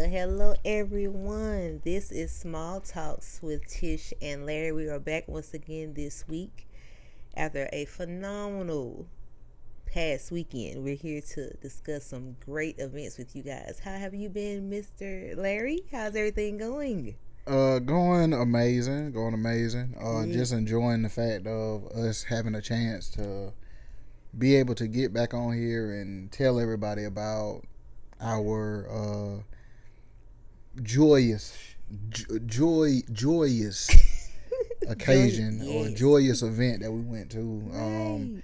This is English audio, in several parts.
Hello everyone. This is Small Talks with Tish and Larry. We are back once again this week after a phenomenal past weekend. We're here to discuss some great events with you guys. How have you been, Mr. Larry? How's everything going? Going amazing. Yeah. Just enjoying the fact of us having a chance to be able to get back on here and tell everybody about our joyous, joyous occasion or Yes. joyous event that we went to. Right.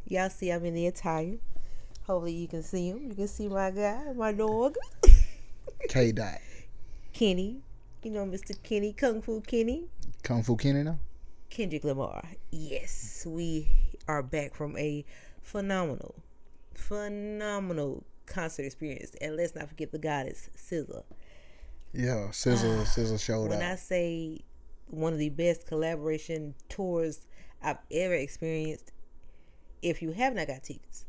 Y'all see I'm in the attire. Hopefully you can see him. You can see my guy, my dog. K. Dot. Kenny. You know Mr. Kenny, Kung Fu Kenny. Kung Fu Kenny now? Kendrick Lamar. Yes, we are back from a phenomenal concert experience. And let's not forget the goddess, SZA. Yeah, SZA showed When out. I say one of the best collaboration tours I've ever experienced, if you have not got tickets,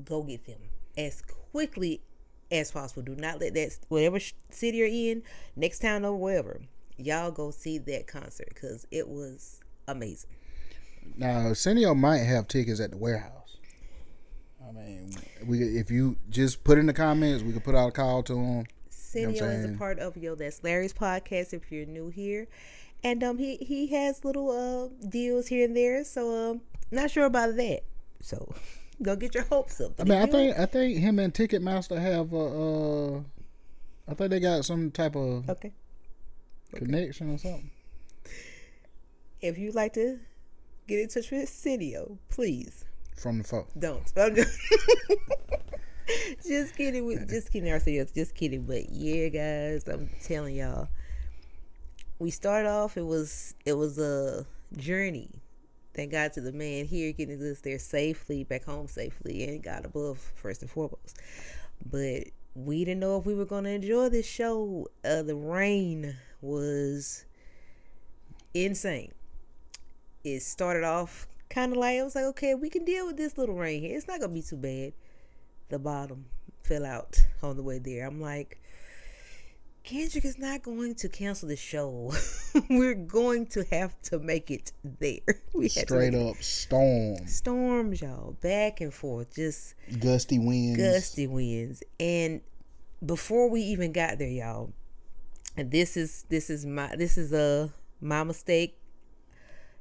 go get them as quickly as possible. Do not let that, whatever city you're in, next town over, wherever, y'all go see that concert because it was amazing. Now, Arsenio might have tickets at the warehouse. I mean, if you just put in the comments, we could put out a call to him. Arsenio is a part of That's Larry's podcast if you're new here. And he has little deals here and there, so not sure about that. So go get your hopes up. I mean, I think him and Ticketmaster have I think they got some type of connection or something. If you'd like to get in touch with Arsenio, please From the phone. don't. I'm just kidding. Just kidding, Arsenio. Just kidding. But yeah, guys, I'm telling y'all, we started off. It was a journey. Thank God to the man here getting us there safely, back home safely, and God above first and foremost. But we didn't know if we were going to enjoy this show. The rain was insane. It started off kind of like, I was like, okay, we can deal with this little rain here. It's not going to be too bad. The bottom fell out on the way there. I'm like, Kendrick is not going to cancel the show. We're going to have to make it there. We had Straight up storms, y'all, back and forth, just gusty winds. And before we even got there, y'all, and this is my mistake,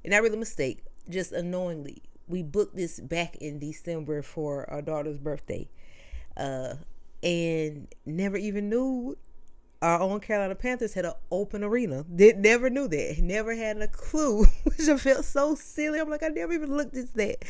and not really a mistake, just unknowingly, we booked this back in December for our daughter's birthday, and never even knew our own Carolina Panthers had an open arena. Never knew that. Never had a clue, which I felt so silly. I'm like, I never even looked at that.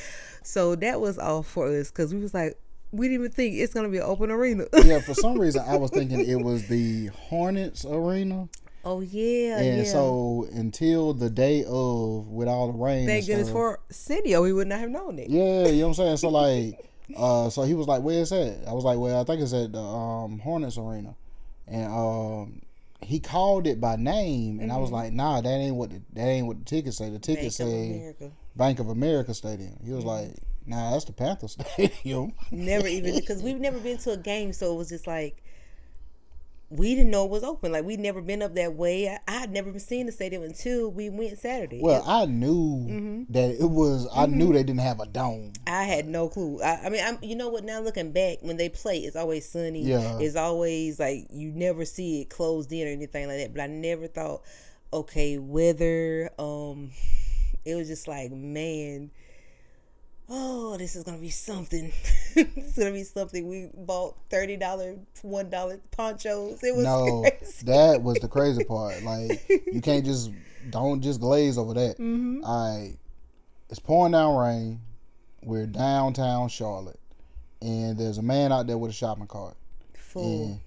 So that was all for us because we was like, we didn't even think it's going to be an open arena. Yeah, for some reason, I was thinking it was the Hornets arena. Oh, yeah. And so until the day of, with all the rain. Thank goodness for Arsenio, we would not have known it. Yeah, you know what I'm saying? So, like, so he was like, where is that? I was like, well, I think it's at the Hornets arena. And he called it by name, and I was like, "Nah, that ain't what the tickets say. The tickets say Bank of America Stadium." He was like, "Nah, that's the Panther Stadium." Never even, because we've never been to a game, so it was just like we didn't know it was open. Like we'd never been up that way. I had never seen the stadium until we went Saturday. Well, I knew that it was. I knew they didn't have a dome. I had no clue. I mean, you know what? Now looking back, when they play, it's always sunny. Yeah. It's always like you never see it closed in or anything like that. But I never thought, okay, weather. It was just like, man, oh, this is gonna be something. It's gonna be something. We bought $30, $1 ponchos. It was crazy. That was the crazy part. Like you can't don't just glaze over that. All right, it's pouring down rain. We're downtown Charlotte, and there's a man out there with a shopping cart. Full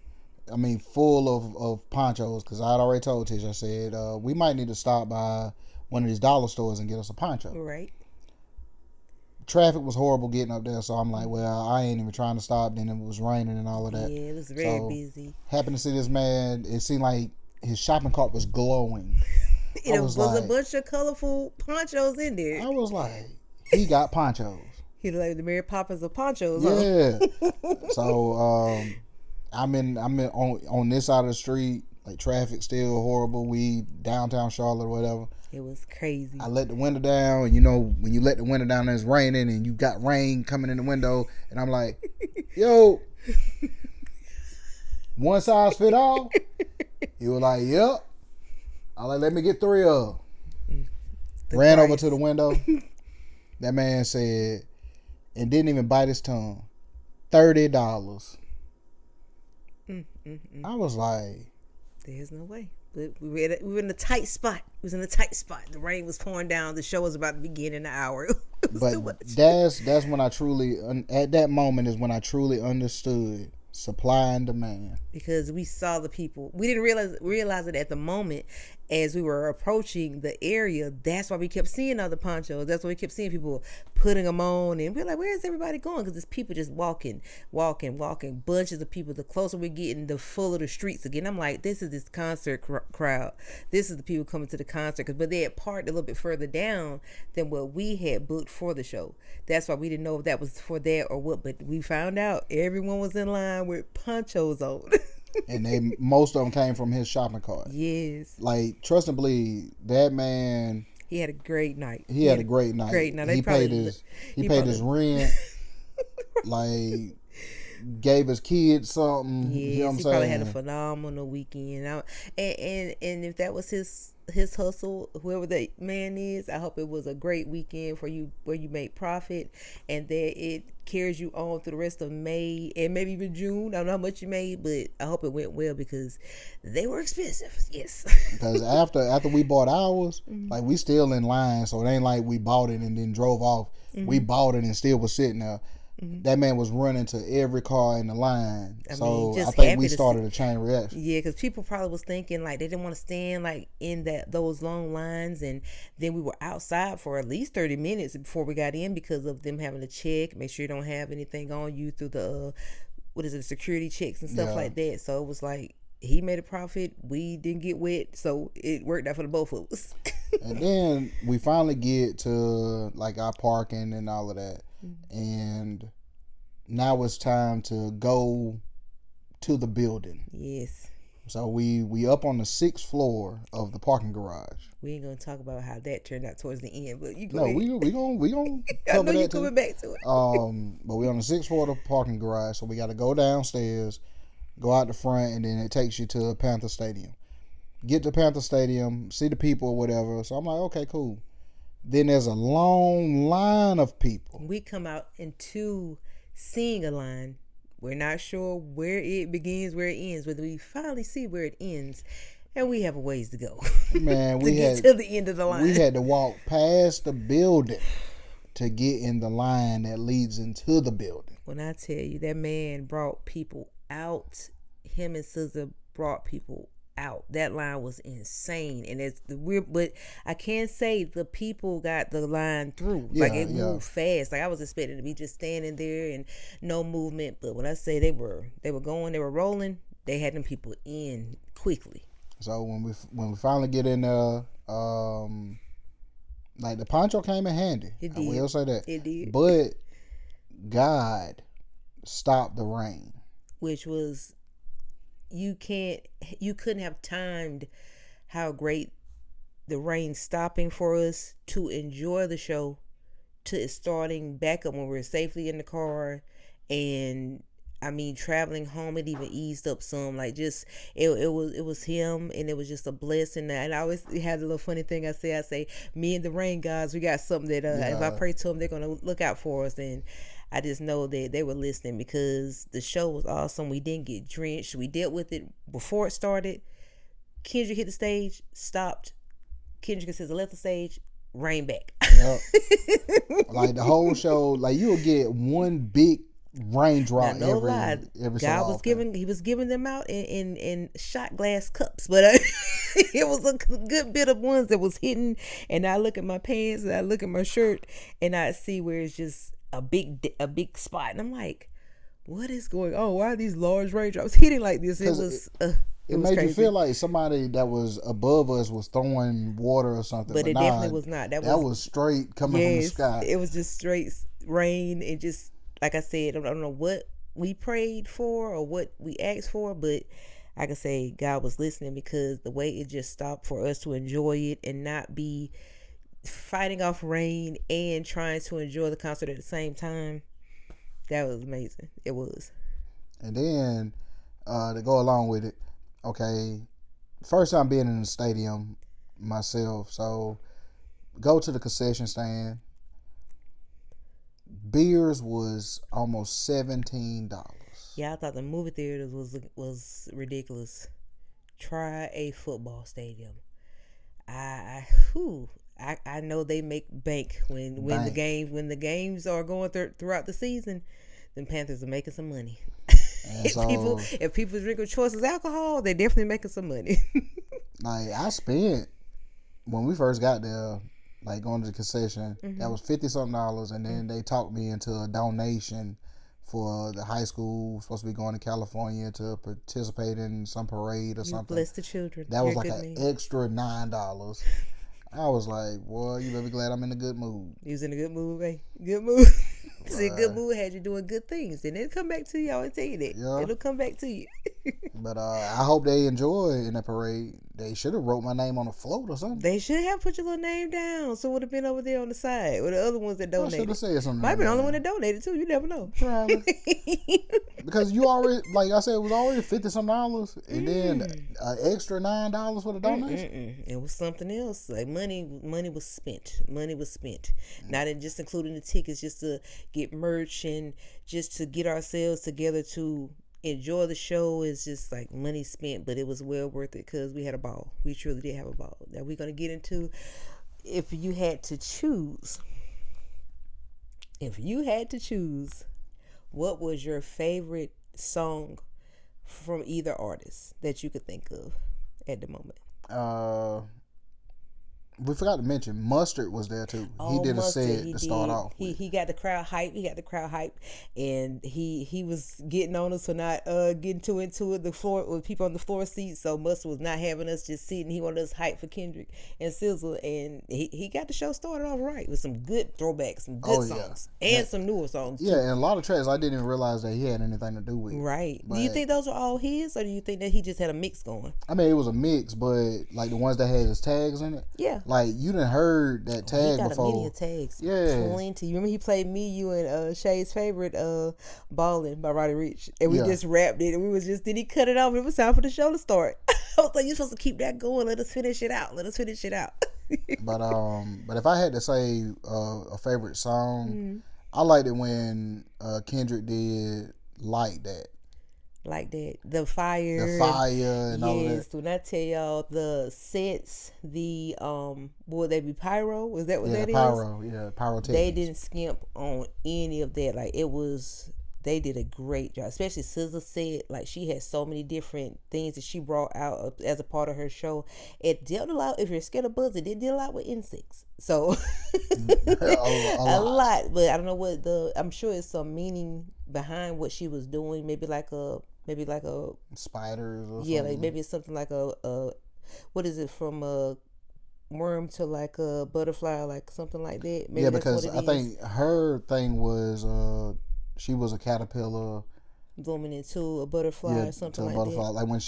Of ponchos. Because I had already told Tish. I said we might need to stop by one of these dollar stores and get us a poncho. Right. Traffic was horrible getting up there, so I'm like, well, I ain't even trying to stop. Then it was raining and all of that. Yeah, it was very busy. Happened to see this man. It seemed like his shopping cart was glowing. It was like, a bunch of colorful ponchos in there. I was like, he got ponchos. He like the Mary Poppins of ponchos. Yeah. Huh? So I'm in on this side of the street. Like traffic still horrible. We downtown Charlotte or whatever. It was crazy. I let the window down. You know, when you let the window down and it's raining and you got rain coming in the window, and I'm like, yo, one size fit all? He was like, yep. I like, let me get 3 of them. Ran over to the window. That man said, and didn't even bite his tongue, $30. I was like, there's no way. We were in a tight spot. It was in a tight spot. The rain was pouring down. The show was about to begin in an hour. It was too much. That's when I truly, at that moment is when I truly understood supply and demand. Because we saw the people. We didn't realize it at the moment as we were approaching the area. That's why we kept seeing other ponchos. That's why we kept seeing people putting them on. And we're like, where is everybody going? Because there's people just walking. Bunches of people. The closer we're getting, the fuller the streets again. I'm like, this is this concert crowd. This is the people coming to the concert. But they had parked a little bit further down than what we had booked for the show. That's why we didn't know if that was for that or what. But we found out everyone was in line with ponchos on. And most of them came from his shopping cart. Yes. Like, trust and believe, that man, he had a great night. He had a great night. He paid his rent. Like, gave his kids something. Yes, you know what I'm he saying? Probably had a phenomenal weekend. And if that was his hustle, whoever that man is, I hope it was a great weekend for you where you made profit and that it carries you on through the rest of May and maybe even June. I don't know how much you made, but I hope it went well because they were expensive. Yes. Because after we bought ours, like, we still in line, so it ain't like we bought it and then drove off. We bought it and still was sitting there. That man was running to every car in the line. I think we started a chain reaction. Yeah, because people probably was thinking like they didn't want to stand like in those long lines, and then we were outside for at least 30 minutes before we got in because of them having to check, make sure you don't have anything on you through the security checks and stuff like that. So it was like he made a profit, we didn't get wet, so it worked out for the both of us. And then we finally get to like our parking and all of that. And now it's time to go to the building. Yes. So we up on the 6th floor of the parking garage. We ain't gonna talk about how that turned out towards the end, but you go. No, we gonna cover I know that you coming back to it. But we on the 6th floor of the parking garage, so we got to go downstairs, go out the front, and then it takes you to Panther Stadium. Get to Panther Stadium, see the people or whatever. So I'm like, okay, cool. Then there's a long line of people. We come out into seeing a line. We're not sure where it begins, where it ends, but we finally see where it ends, and we have a ways to go. Man, to get to the end of the line. We had to walk past the building to get in the line that leads into the building. When I tell you, that man brought people out. Him and SZA brought people out. That line was insane, and but I can't say the people got the line through. Like it moved fast. Like I was expecting to be just standing there and no movement, but when I say they were going, they were rolling, they had them people in quickly. So when we finally get in there, like the poncho came in handy. It did. I will say that it did. But God stopped the rain, which was. You couldn't have timed how great the rain stopping for us to enjoy the show to it starting back up when we were safely in the car. And I mean, traveling home, it even eased up some. Like just it was him, and it was just a blessing. And I always had a little funny thing I say, me and the rain gods, we got something that if I pray to them, they're gonna look out for us. And I just know that they were listening because the show was awesome. We didn't get drenched. We dealt with it before it started. Kendrick hit the stage, stopped. Kendrick and SZA left the stage, rain back. Yep. Like the whole show, like you'll get one big raindrop every God so was often. He was giving them out in shot glass cups, but it was a good bit of ones that was hitting. And I look at my pants and I look at my shirt and I see where it's just a big spot, and I'm like, what is going on? Why are these large raindrops hitting like this? It was made crazy. You feel like somebody that was above us was throwing water or something, but it definitely was not. That was straight coming from the sky. It was just straight rain, and just like I said, I don't know what we prayed for or what we asked for, but I can say God was listening, because the way it just stopped for us to enjoy it and not be fighting off rain and trying to enjoy the concert at the same time, that was amazing. It was. And then to go along with it, okay, first time being in the stadium myself, so go to the concession stand. Beers was almost $17. Yeah, I thought the movie theaters was ridiculous. Try a football stadium. Whew, I know they make bank when the games are going throughout the season. Then Panthers are making some money. And so, if people drinking choices alcohol, they definitely making some money. like, I spent, when we first got there, like going to the concession, that was $50-something, and then they talked me into a donation for the high school supposed to be going to California to participate in some parade or something. Bless the children. That was like an extra $9. I was like, boy, you better be glad I'm in a good mood. You was in a good mood, babe. Good mood. See, good mood had you doing good things. And it'll come back to you. I always tell you that. Yeah. It'll come back to you. But I hope they enjoy in the parade. They should have wrote my name on a float or something. They should have put your little name down, so it would have been over there on the side with the other ones that donated. I should have said something. Might have been the only one that donated too. You never know. Probably. Because you already, like I said, it was already $50-some, and then an extra $9 for the donation. It was something else. Like money was spent. Money was spent. Not just including the tickets, just to get merch and just to get ourselves together to enjoy the show. Is just like money spent, but it was well worth it because we had a ball. We truly did have a ball. Now we're gonna get into, if you had to choose, what was your favorite song from either artist that you could think of at the moment? We forgot to mention Mustard was there too. He did Mustard, a set to start off. He got the crowd hype. And he was getting on us for not getting too into it. The floor with people on the floor seats. So Mustard was not having us just sitting. He wanted us hype for Kendrick and SZA, and he got the show started off right with some good throwbacks, some good songs, and some newer songs too. Yeah, and a lot of tracks I didn't even realize that he had anything to do with. Right. But do you think those are all his, or do you think that he just had a mix going? I mean, it was a mix, but like the ones that had his tags in it. Yeah. Like, you done heard that tag before. He got a many tags. Yeah. Plenty. You remember he played Me, You, and Shay's favorite, Ballin' by Roddy Ricch. And we just rapped it. And we was just, then he cut it off. It was time for the show to start. I was like, you're supposed to keep that going. Let us finish it out. But if I had to say a favorite song, I liked it when Kendrick did Like That. Like that, the fire and all of that. When I tell y'all the sets, would they be pyro? Was that what that pyro, is? Pyrotechnics. They didn't skimp on any of that. Like, it was, they did a great job. Especially SZA said, like, she had so many different things that she brought out as a part of her show. It dealt a lot. If you're scared of bugs, it did deal a lot with insects. So a lot. But I don't know what I'm sure it's some meaning behind what she was doing. Maybe like a spiders or something. Like maybe it's something like a what is it, from a worm to like a butterfly, like something like that. Maybe because I think her thing was she was a caterpillar blooming into a butterfly or something like butterfly. That. Like when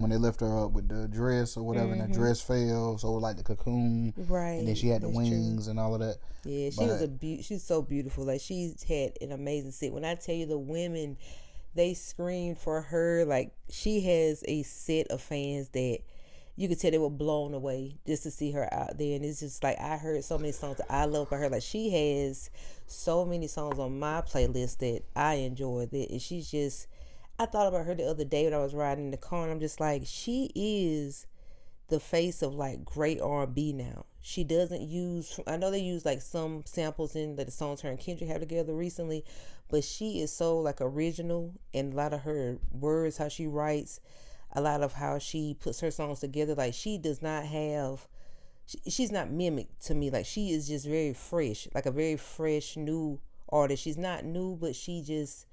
they lift her up with the dress or whatever, and the dress fell, so it was like the cocoon, right? And then she had the wings and all of that. Yeah, she's so beautiful. Like, she's had an amazing set. When I tell you, the women, they screamed for her. Like, she has a set of fans that you could tell they were blown away just to see her out there. And it's just like, I heard so many songs that I love by her. Like, she has so many songs on my playlist that I enjoy. And she's just, I thought about her the other day when I was riding in the car, and I'm just like, she is the face of like great R&B now. She doesn't use, I know they use like some samples in that the songs her and Kendrick have together recently, but she is so like original, and a lot of her words, how she writes, a lot of how she puts her songs together. Like, she does not have, she's not mimicked to me. Like, she is just very fresh, like a very fresh new artist. She's not new, but she just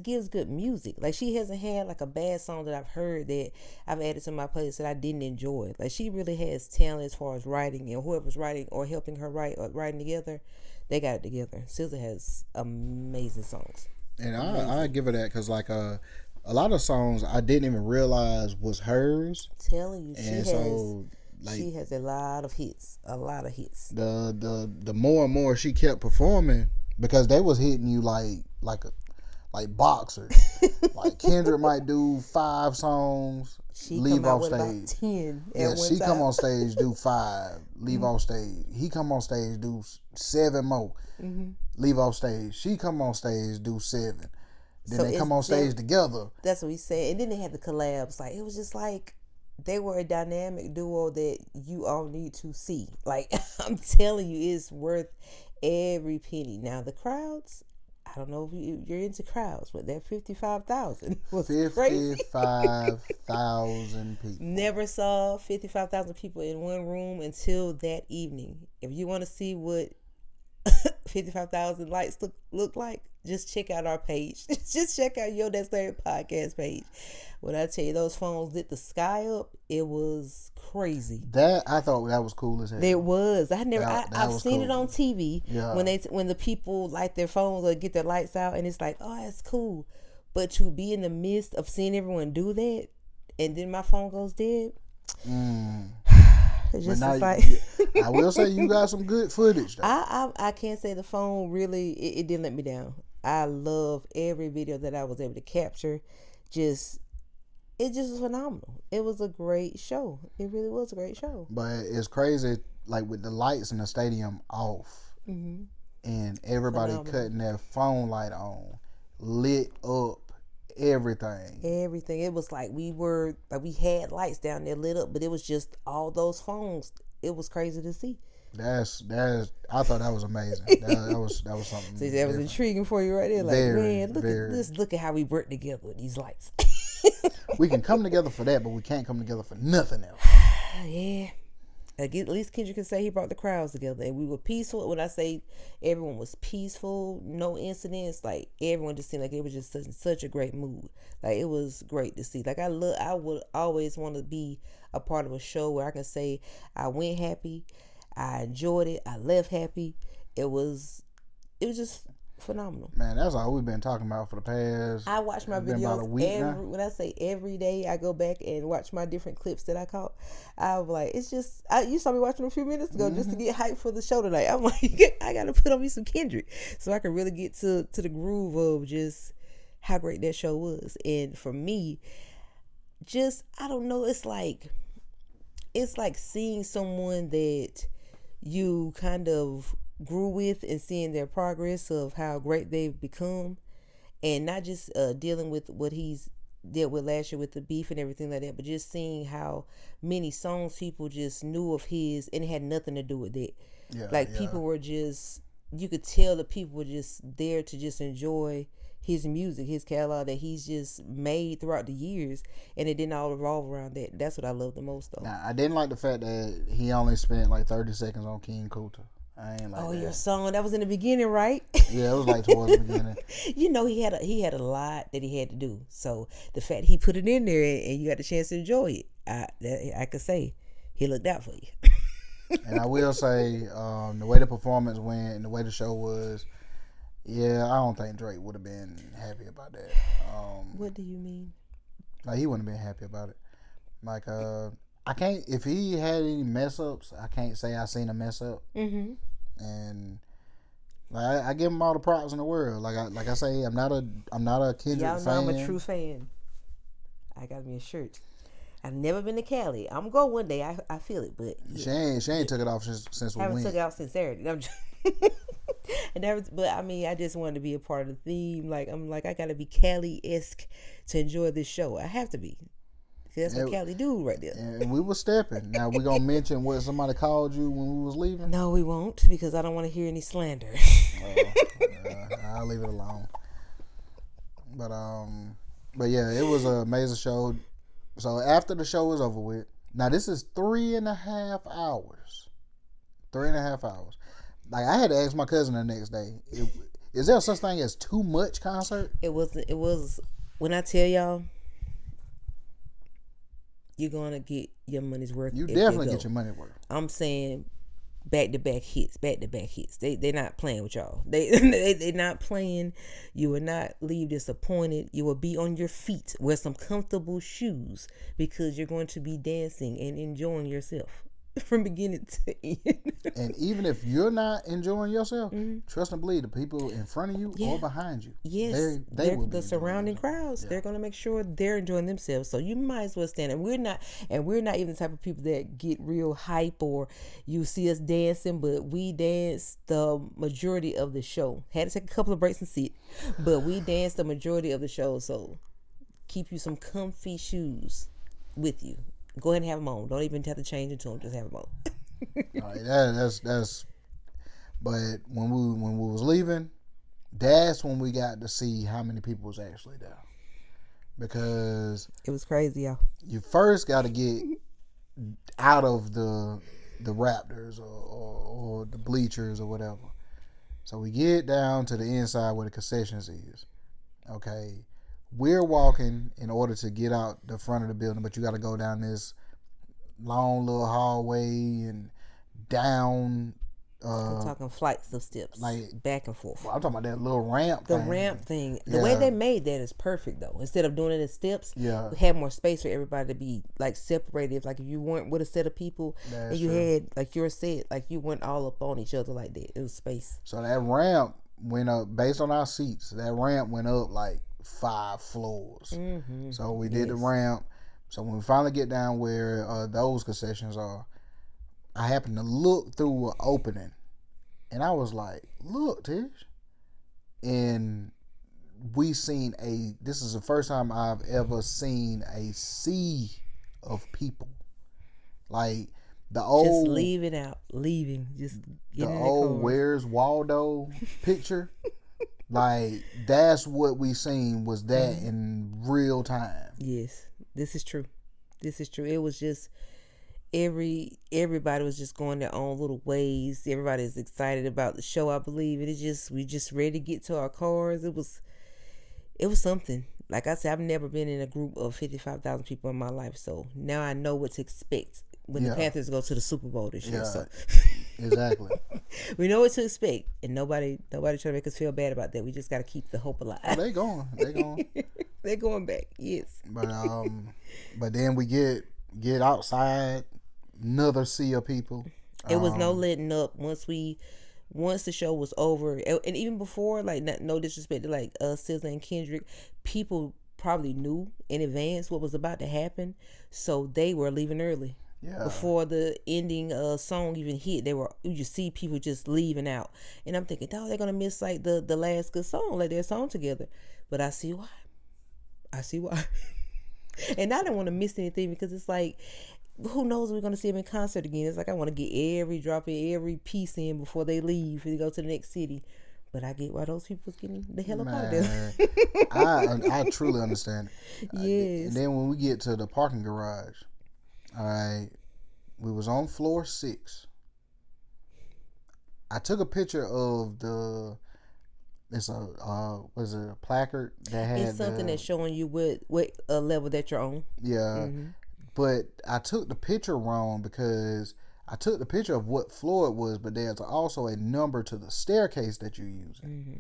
gives good music. Like, she hasn't had like a bad song that I've heard that I've added to my playlist that I didn't enjoy. Like, she really has talent as far as writing, and whoever's writing or helping her write or writing together, they got it together. SZA has amazing songs. And I give her that because like a lot of songs I didn't even realize was hers. Telling you, And so like she has a lot of hits, the more and more she kept performing because they was hitting you like boxers. Like Kendrick might do 5 songs, She leave come out off with stage. about 10 at Yeah, one she time. come on stage, do 5, leave off stage. He come on stage, do 7 more, leave off stage. She come on stage, do 7. Then So they come on stage together. That's what we said. And then they had the collabs. Like, it was just like they were a dynamic duo that you all need to see. Like, I'm telling you, it's worth every penny. Now, the crowds, I don't know if you're into crowds, but that 55,000 was crazy. 55,000 people. Never saw 55,000 people in one room until that evening. If you want to see what 55,000 lights look like, just check out our page. Just check out Yo That's Larry podcast page. When I tell you those phones lit the sky up, it was crazy. That I thought that was cool as hell. It was. I've seen it on TV when the people light their phones or get their lights out, and it's like, oh, that's cool. But to be in the midst of seeing everyone do that, and then my phone goes dead. It's just like I will say you got some good footage though. I can't say the phone really it didn't let me down. I love every video that I was able to capture. It just was phenomenal. It was a great show. It really was a great show. But it's crazy, like with the lights in the stadium off, and everybody cutting their phone light on, lit up. Everything. It was like we had lights down there lit up, but it was just all those phones. It was crazy to see. That's I thought that was amazing. That was something. See, that was intriguing for you right there. Like, man, look at how we work together with these lights. We can come together for that, but we can't come together for nothing else. Yeah. At least Kendrick can say he brought the crowds together, and we were peaceful. When I say everyone was peaceful, no incidents, like everyone just seemed like it was just such a great mood. Like, it was great to see. Like, I would always want to be a part of a show where I can say I went happy, I enjoyed it, I left happy. It was just phenomenal. Man, that's all we've been talking about for the past. I watch my videos when I say every day. I go back and watch my different clips that I caught. I was like, you saw me watching a few minutes ago just to get hyped for the show tonight. I'm like, I gotta put on me some Kendrick so I can really get to the groove of just how great that show was. And for me, I don't know, it's like seeing someone that you kind of grew with and seeing their progress of how great they've become, and not just dealing with what he's dealt with last year with the beef and everything like that, but just seeing how many songs people just knew of his and it had nothing to do with it. People were just, you could tell that people were just there to just enjoy his music, his catalog that he's just made throughout the years, and it didn't all revolve around that. That's what I love the most though. Now, I didn't like the fact that he only spent like 30 seconds on King Kunta. I ain't like that. Your song, that was in the beginning, right? Yeah, it was like towards the beginning. You know, he had a lot that he had to do. So the fact he put it in there and you got the chance to enjoy it, I could say he looked out for you. And I will say, the way the performance went and the way the show was, yeah, I don't think Drake would have been happy about that. What do you mean? Like, he wouldn't have been happy about it. Like, I can't, if he had any mess ups, I can't say I seen a mess up. And like, I give him all the props in the world. Like I say, I'm not a Kendrick Y'all know fan. I'm a true fan. I got me a shirt. I've never been to Cali. I'm going one day. I feel it, but yeah. She ain't took it off since we went. I haven't took it out since Saturday. But I mean, I just wanted to be a part of the theme. Like, I'm like, I gotta be Cali-esque to enjoy this show. I have to be. That's what Cali do right there. And we was stepping. Now we gonna mention what somebody called you when we was leaving? No, we won't, because I don't want to hear any slander. I'll leave it alone. But yeah, it was an amazing show. So after the show was over with, now this is 3.5 hours. 3.5 hours. Like, I had to ask my cousin the next day, is there such thing as too much concert? It was when I tell y'all, you're gonna get your money's worth. You definitely get your money's worth. I'm saying back to back hits. They're not playing with y'all. They're not playing. You will not leave disappointed. You will be on your feet. Wear some comfortable shoes because you're going to be dancing and enjoying yourself from beginning to end. And even if you're not enjoying yourself, trust and believe the people in front of you or behind you, yes, they will be the surrounding crowds. Yeah. They're going to make sure they're enjoying themselves. So you might as well stand. And we're not even the type of people that get real hype or you see us dancing, but we dance the majority of the show. Had to take a couple of breaks and sit, but we dance the majority of the show. So keep you some comfy shoes with you. Go ahead and have them on. Don't even have to change into them. Just have them on. All right, that's. But when we was leaving, that's when we got to see how many people was actually there, because it was crazy, y'all. You first got to get out of the Raptors or the bleachers or whatever. So we get down to the inside where the concessions is. Okay. We're walking in order to get out the front of the building, but you got to go down this long little hallway and down. I'm talking flights of steps, like back and forth. Well, I'm talking about that little ramp. The ramp thing. The way they made that is perfect, though. Instead of doing it as steps, we had more space for everybody to be like separated. Like if you weren't with a set of people, and you had like your set, like you went all up on each other like that. It was space. So that ramp went up based on our seats. That ramp went up like 5 floors. Mm-hmm. So we did the ramp. So when we finally get down where those concessions are, I happened to look through an opening, and I was like, "Look, Tish," and we seen this is the first time I've ever seen a sea of people, like the old just leaving, just the old Where's Waldo picture. Like that's what we seen was that in real time. Yes, this is true. It was just everybody was just going their own little ways. Everybody's excited about the show, I believe. We just ready to get to our cars. It was something. Like I said, I've never been in a group of 55,000 people in my life, so now I know what to expect when the Panthers go to the Super Bowl this year. So exactly. We know what to expect, and nobody trying to make us feel bad about that. We just got to keep the hope alive. Oh, they going. They're going back. Yes. But then we get outside, another sea of people. It was no letting up once the show was over, and even before, like no disrespect to like SZA and Kendrick, people probably knew in advance what was about to happen, so they were leaving early. Yeah. Before the ending song even hit, you just see people just leaving out, and I'm thinking, oh, they're gonna miss like the last good song, like their song together. But I see why. And I don't want to miss anything because it's like, who knows if we're gonna see them in concert again. It's like I want to get every piece in before they leave to go to the next city. But I get why those people's getting the hell up out of there. I truly understand. Yes. And then when we get to the parking garage, all right, we was on floor 6. I took a picture of it's a placard that had. It's something that's showing you what level that you're on. Yeah, mm-hmm. But I took the picture wrong because I took the picture of what floor it was, but there's also a number to the staircase that you're using. Mm-hmm.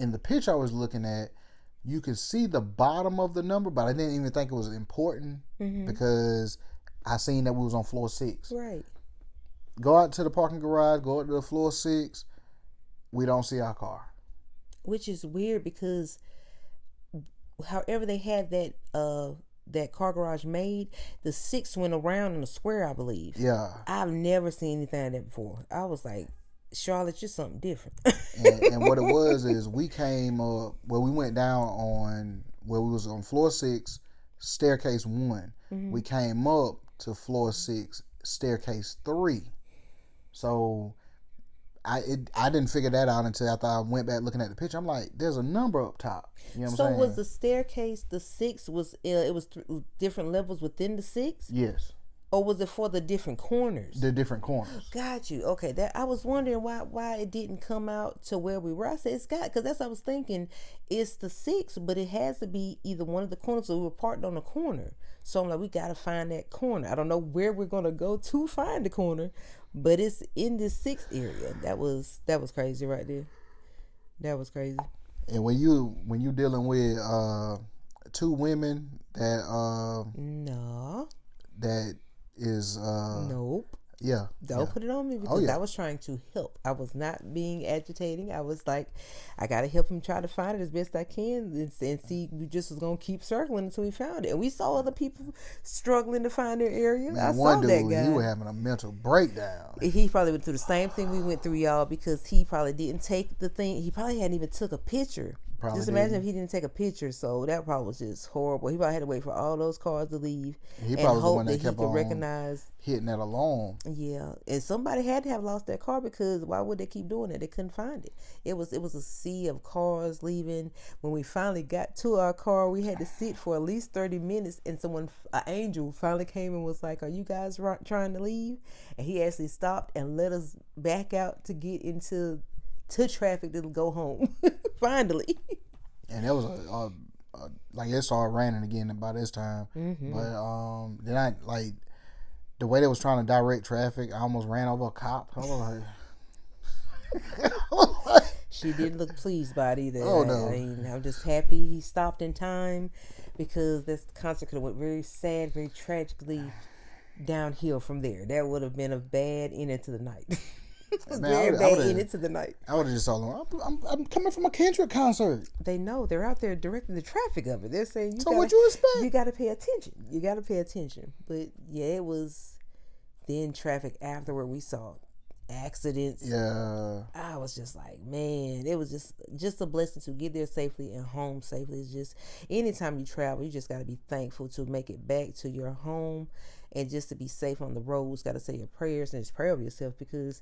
In the picture I was looking at, you could see the bottom of the number, but I didn't even think it was important because I seen that we was on floor 6. Right. Go out to the parking garage, go up to the floor 6. We don't see our car. Which is weird because however they had that car garage made, the 6 went around in a square, I believe. Yeah. I've never seen anything like that before. I was like, Charlotte, you're something different. and what it was is we came up, we went down on, where we was on floor 6, staircase 1. Mm-hmm. We came up to floor 6, staircase 3. So I didn't figure that out until after I went back looking at the picture. I'm like, there's a number up top. You know what I'm saying? So was the staircase, the 6 was it was different levels within the 6? Yes. Or was it for the different corners? The different corners. Got you. Okay, that I was wondering why it didn't come out to where we were. I said it's got, because that's what I was thinking. It's the 6, but it has to be either one of the corners. So we were parked on the corner. So I'm like, we gotta find that corner. I don't know where we're gonna go to find the corner, but it's in this 6th area. That was crazy right there. That was crazy. And when you dealing with 2 women No. that is Nope. yeah. Don't put it on me, because I was trying to help. I was not being agitating. I was like, I gotta help him try to find it as best I can, and see. We just was gonna keep circling until we found it. And we saw other people struggling to find their area. Man, I saw one dude, that guy. he was having a mental breakdown. He probably went through the same thing we went through, y'all, because he probably didn't take the thing. He probably hadn't even took a picture. Probably just imagine if he didn't take a picture. So that probably was just horrible. He probably had to wait for all those cars to leave. He probably was the one that he kept could on recognize hitting that alarm. Yeah, and somebody had to have lost their car, because why would they keep doing it? They couldn't find it. It was a sea of cars leaving. When we finally got to our car, we had to sit for at least 30 minutes, and an angel finally came and was like, "Are you guys trying to leave?" And he actually stopped and let us back out to get into traffic to go home. Finally. And it was like it started raining again by this time. Mm-hmm. But then I like the way they was trying to direct traffic. I almost ran over a cop. I was like, she didn't look pleased by it either. Oh no! I'm just happy he stopped in time, because this concert could have went very sad, very tragically downhill from there. That would have been a bad ending to the night. Very bad ending to the night. I would have just told them, I'm coming from a Kendrick concert. They know. They're out there directing the traffic of it. They're saying, what you expect? You got to pay attention. You got to pay attention. But yeah, it was then traffic afterward. We saw accidents. Yeah. I was just like, man, it was just a blessing to get there safely and home safely. It's just, anytime you travel, you just got to be thankful to make it back to your home, and just to be safe on the roads. Got to say your prayers and just pray over yourself, because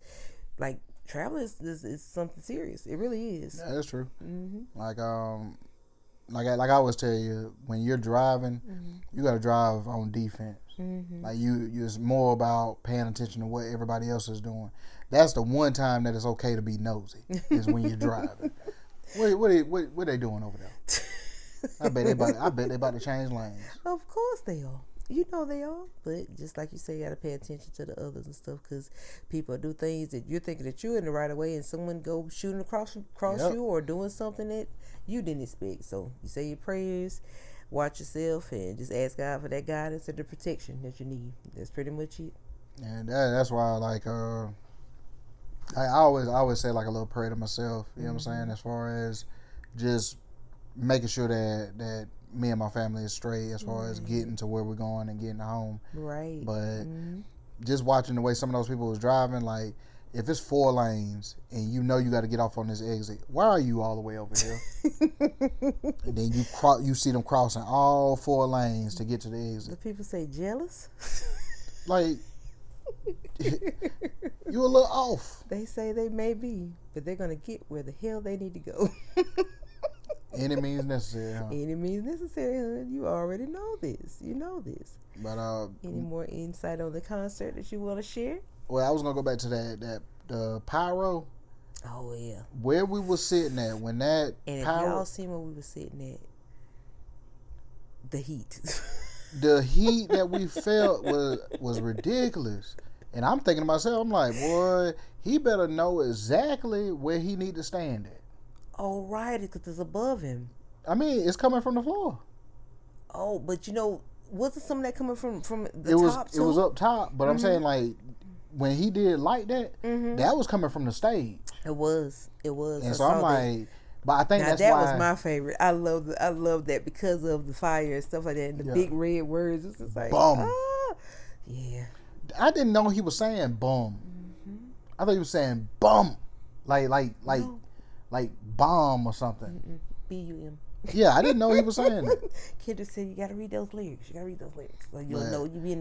like traveling is something serious. It really is. Yeah, that's true. Mm-hmm. Like I always tell you, when you're driving, you got to drive on defense. Mm-hmm. Like it's more about paying attention to what everybody else is doing. That's the one time that it's okay to be nosy, is when you're driving. What they doing over there? I bet they about to change lanes. Of course they are. You know they are. But just like you say, you got to pay attention to the others and stuff, because people do things that you're thinking that you're in the right of way, and someone go shooting across you, or doing something that you didn't expect. So you say your prayers, watch yourself, and just ask God for that guidance and the protection that you need. That's pretty much it. And that's why I always say like a little prayer to myself. You know what I'm saying? As far as just making sure that me and my family is straight, as far as getting to where we're going and getting home. Right. But just watching the way some of those people was driving, like if it's 4 lanes and you know you got to get off on this exit, why are you all the way over here? And then you see them crossing all 4 lanes to get to the exit. The people say jealous. Like, you a little off. They say they may be, but they're gonna get where the hell they need to go. Any means necessary, huh? Any means necessary, huh? You already know this. You know this. But any more insight on the concert that you want to share? Well, I was gonna go back to the pyro. Oh yeah. Where we were sitting at when that and if y'all seen where we were sitting at, the heat. The heat that we felt was ridiculous. And I'm thinking to myself, I'm like, boy, he better know exactly where he need to stand at. Oh, right, because it's above him. I mean, it's coming from the floor. Oh, but wasn't some of that coming from the top too? It was up top, but I'm saying, like, when he did like that, that was coming from the stage. It was. And so I'm like, but I think that's that why. Was my favorite. I love that because of the fire and stuff like that, and the big red words. It's just like, bum. Yeah. I didn't know he was saying bum. I thought he was saying bum, like bomb or something. B-U-M. Yeah, I didn't know he was saying that. Kendrick said you got to read those lyrics. So you'll know you be in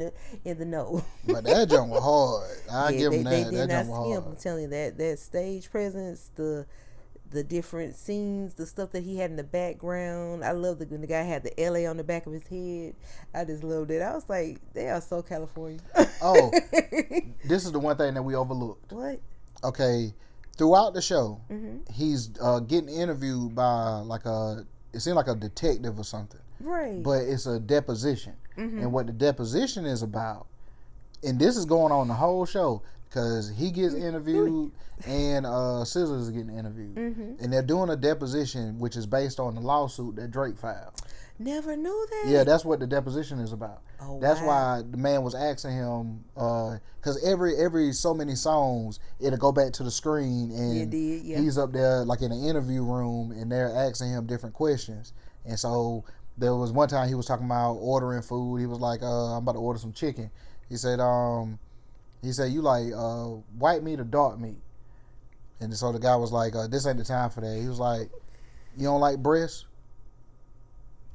the know. But that jump was hard. I give him that. They did that not jump was skimp. hard. I'm telling you that stage presence, the the different scenes, the stuff that he had in the background. I love when the guy had the LA on the back of his head. I just loved it. I was like, they are so California. Oh, this is the one thing that we overlooked. What? Okay, throughout the show, Mm-hmm. he's getting interviewed by it seemed like a detective or something. Right. But it's a deposition. Mm-hmm. And what the deposition is about, and this is going on the whole show, because he gets interviewed and SZA is getting interviewed. Mm-hmm. And they're doing a deposition which is based on the lawsuit that Drake filed. Never knew that. Yeah, that's what the deposition is about. Oh, that's wow. why the man was asking him, because every so many songs, it'll go back to the screen, and he's up there like in an interview room, and they're asking him different questions. And so there was one time he was talking about ordering food. He was like, I'm about to order some chicken. He said, you like white meat or dark meat? And so the guy was like, this ain't the time for that. He was like, you don't like breast?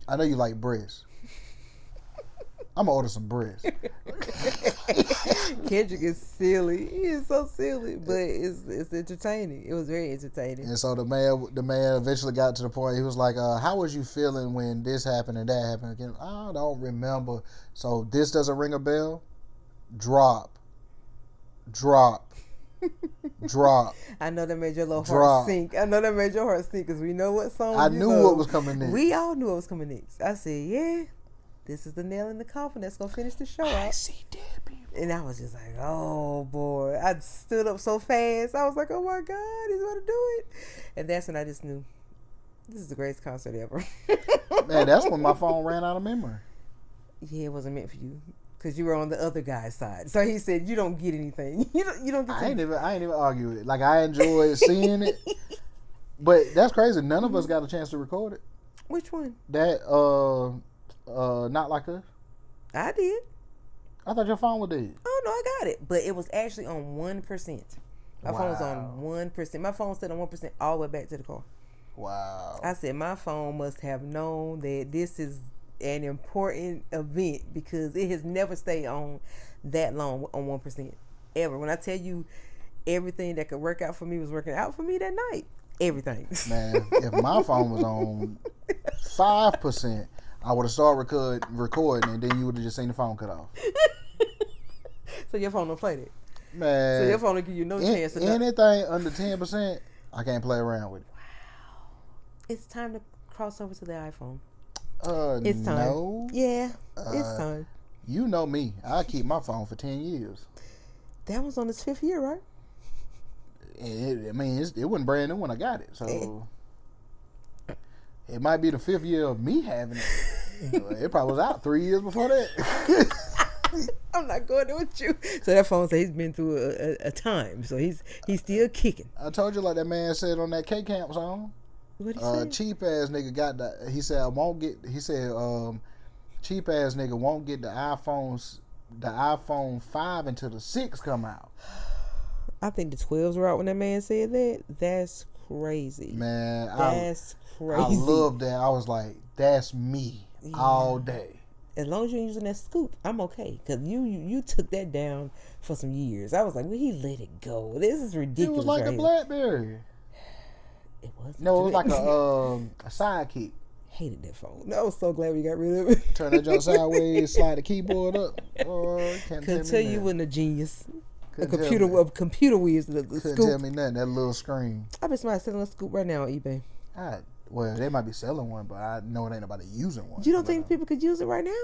I know you like breast. I'm gonna order some breast. Kendrick is silly. He is so silly, but it's entertaining. It was very entertaining. And so the man eventually got to the point. He was like, "How was you feeling when this happened and that happened again?" I don't remember. So this doesn't ring a bell. Drop. I know that made your little heart sink. Because we know what song. I knew what was coming next. We all knew what was coming next. I said, yeah, this is the nail in the coffin that's gonna finish the show out. I see dead people. And I was just like, oh boy. I stood up so fast. I was like, oh my God, he's gonna do it. And that's when I just knew this is the greatest concert ever. Man, that's when my phone ran out of memory. Yeah, it wasn't meant for you. Because you were on the other guy's side. So he said, you don't get anything. You don't get I ain't even argue with it. Like, I enjoyed seeing it. But that's crazy. None of us got a chance to record it. Which one? That, Not Like Us. I did. I thought your phone was dead. Oh, no, I got it. But it was actually on 1%. My phone was on 1%. My phone stayed on 1% all the way back to the car. Wow. I said, my phone must have known that this is an important event because it has never stayed on that long on 1% ever. When I tell you everything that could work out for me was working out for me that night, everything. Man, if my phone was on 5%, I would have started recording, and then you would have just seen the phone cut off. So your phone don't play that. Man, so your phone don't give you no chance to anything under 10%, I can't play around with it. Wow, it's time to cross over to the iPhone. It's time. No. Yeah, it's time. You know me. I keep my phone for 10 years. That was on its 5th year, right? It wasn't brand new when I got it. So it might be the 5th year of me having it. It probably was out 3 years before that. I'm not going there with you. So that phone says he's been through a time. So he's still kicking. I told you like that man said on that K-Camp song. What he say? Cheap ass nigga got the. He said I won't get. He said cheap ass nigga won't get the iPhone 5 until the 6 come out. I think the 12s were out when that man said that. That's crazy. Man, that's crazy. I love that. I was like, that's me all day. As long as you're using that scoop, I'm okay. Because you took that down for some years. I was like, well, he let it go. This is ridiculous. It was like a BlackBerry. It was. No, it was like a sidekick. Hated that phone. I was so glad we got rid of it. Turn that jump sideways, slide the keyboard up. Couldn't tell you wasn't a genius. A computer whiz. Couldn't tell me nothing. That little screen. I bet somebody selling a scoop right now on eBay. Well, they might be selling one, but I know it ain't nobody using one. You don't think people could use it right now?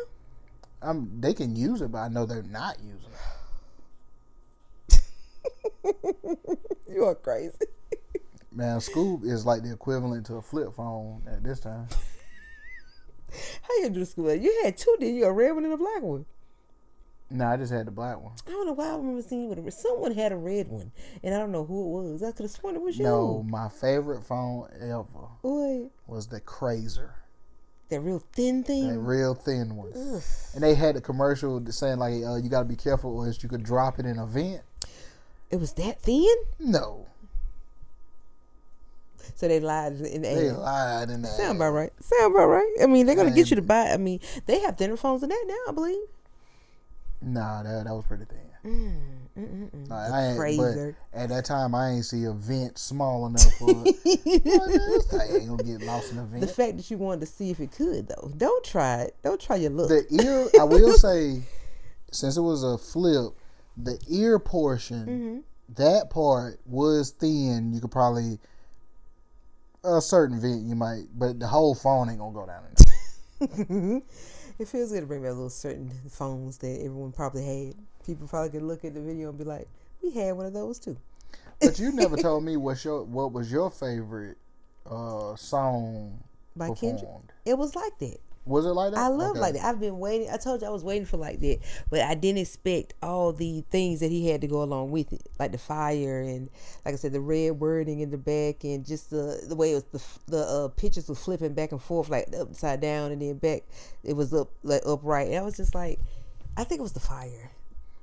They can use it, but I know they're not using it. You are crazy. Man, Scoop is like the equivalent to a flip phone at this time. How you do the Scoop? You had two, didn't you? A red one and a black one. No, I just had the black one. I don't know why I remember seeing you with someone had a red one, and I don't know who it was. I could have sworn it was you. No, my favorite phone ever was the Crazer. That real thin thing? That real thin one. Ugh. And they had the commercial saying like, you got to be careful or else you could drop it in a vent. It was that thin? No. So they lied in the ad. They lied in the ad. Sound about right. I mean, they're going to get you to buy. I mean, they have thinner phones than that now, I believe. Nah, that was pretty thin. Crazy. But at that time, I ain't see a vent small enough for it. This thing ain't gonna get lost in a vent. The fact that you wanted to see if it could, though. Don't try it. Don't try your luck. The ear, I will say, since it was a flip, the ear portion, that part was thin. You could probably, a certain vent you might, but the whole phone ain't gonna go down in there. It feels good to bring back little certain phones that everyone probably had. People probably could look at the video and be like, we had one of those too. But you never told me what was your favorite song By performed. Kendrick? It was like that. Was it like that? I love like that. I've been waiting. I told you I was waiting for like that, but I didn't expect all the things that he had to go along with it, like the fire and, like I said, the red wording in the back, and just the way it was the pictures were flipping back and forth, like upside down and then back. It was upright, and I was just like, I think it was the fire.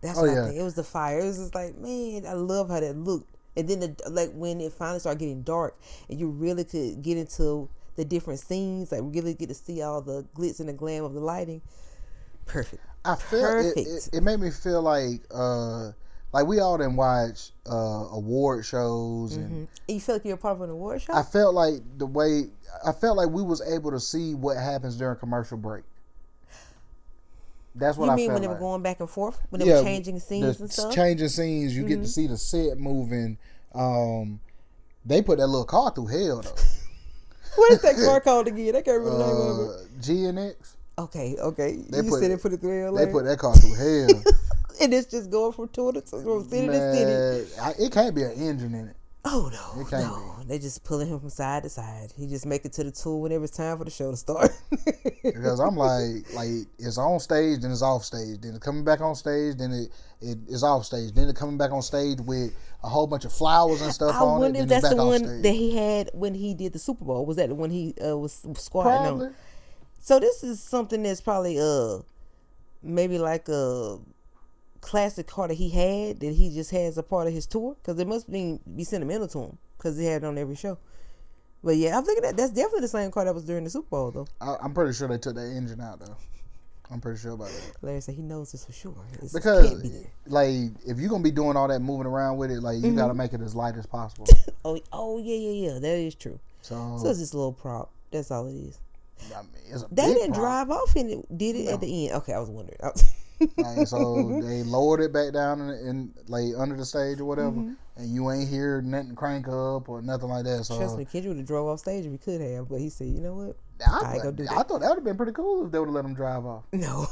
That's what I think. It was the fire. It was just like, man, I love how that looked. And then when it finally started getting dark, and you really could get into the different scenes, like really get to see all the glitz and the glam of the lighting. Perfect. I felt it made me feel like we all didn't watch award shows and you felt like you were part of an award show? I felt like we was able to see what happens during commercial break. That's what I felt. You mean when they were going back and forth? When they were changing scenes and stuff? Changing scenes, you get to see the set moving. They put that little car through hell though. What is that car called again? I can't remember the name of it. GNX. Okay. You said they put it through hell. They put that car through hell. And it's just going from city to city. It can't be an engine in it. Oh no, it can't be. They just pulling him from side to side. He just make it to the tour whenever it's time for the show to start. Because I'm like it's on stage, then it's off stage, then it's coming back on stage, then it is off stage, then it's coming back on stage with a whole bunch of flowers and stuff on it. I wonder if that's the one that he had when he did the Super Bowl. Was that the one he was squatting on? So this is something that's probably maybe like a classic car that he had that he just has a part of his tour, because it must be sentimental to him because he had it on every show. But yeah, I'm thinking that's definitely the same car that was during the Super Bowl though. I'm pretty sure they took that engine out though. I'm pretty sure about that. Larry said he knows this for sure. Because like if you're gonna be doing all that moving around with it, like you gotta make it as light as possible. oh yeah, that is true. So it's just a little prop. That's all it is. I mean, it's a they big didn't prop. drive off in it, did it? No. At the end? Okay, I was wondering. Like, so they lowered it back down in like under the stage or whatever, and you ain't hear nothing crank up or nothing like that. So trust me, Kendrick would have drove off stage if he could have, but he said, you know what? I thought that would have been pretty cool if they would have let him drive off. No,